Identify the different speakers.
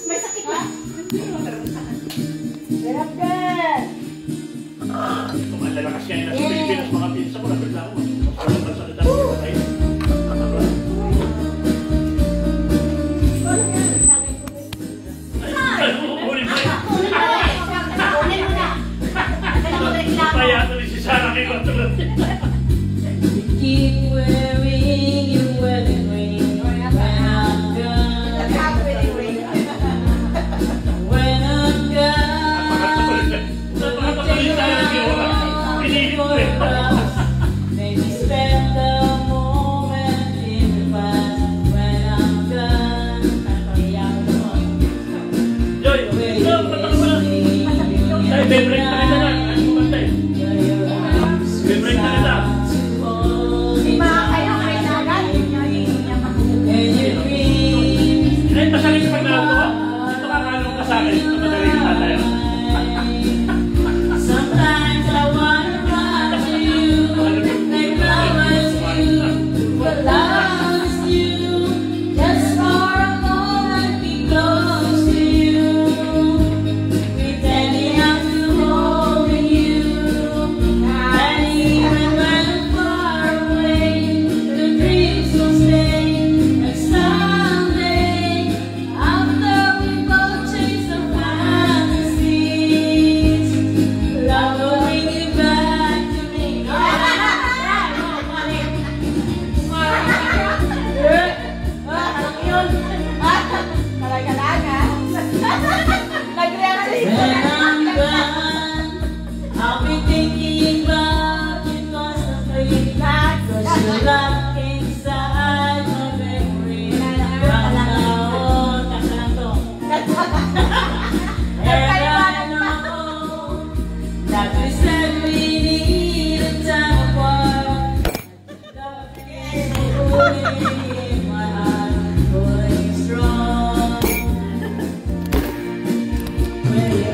Speaker 1: May sakit na.
Speaker 2: Sarap ka!
Speaker 3: Tumalala kasi yan nasa Pilipinas, mga pinsa ko, nabigla ko. Mas masakit ang patay. Kaya ito si Sarah kayo tulad.
Speaker 2: Keep wearing your wedding ring when I'm gone. When I'm gone, maybe spend the moment in the past. When I'm gone,
Speaker 3: Joy, bebrek na kita na. Bebrek na kita. Ay, pasakit sa pagkakawa. Ito kakalong ka sa akin. Ito madali ka tayo.
Speaker 2: sometimes I wanna run to you, like flowers you, but lost you. Just for a moment, be close to you, pretending I'm still holding you. And even when I'm far away, the dreams will stay. And someday, after we both chase the fantasies, love will bring you back to me. When I'm gone, I'll be thinking about you constantly, 'cause you're locked inside my memory. From now on, and I know that we said we needed time apart. Love is holding my heart, going strong. When you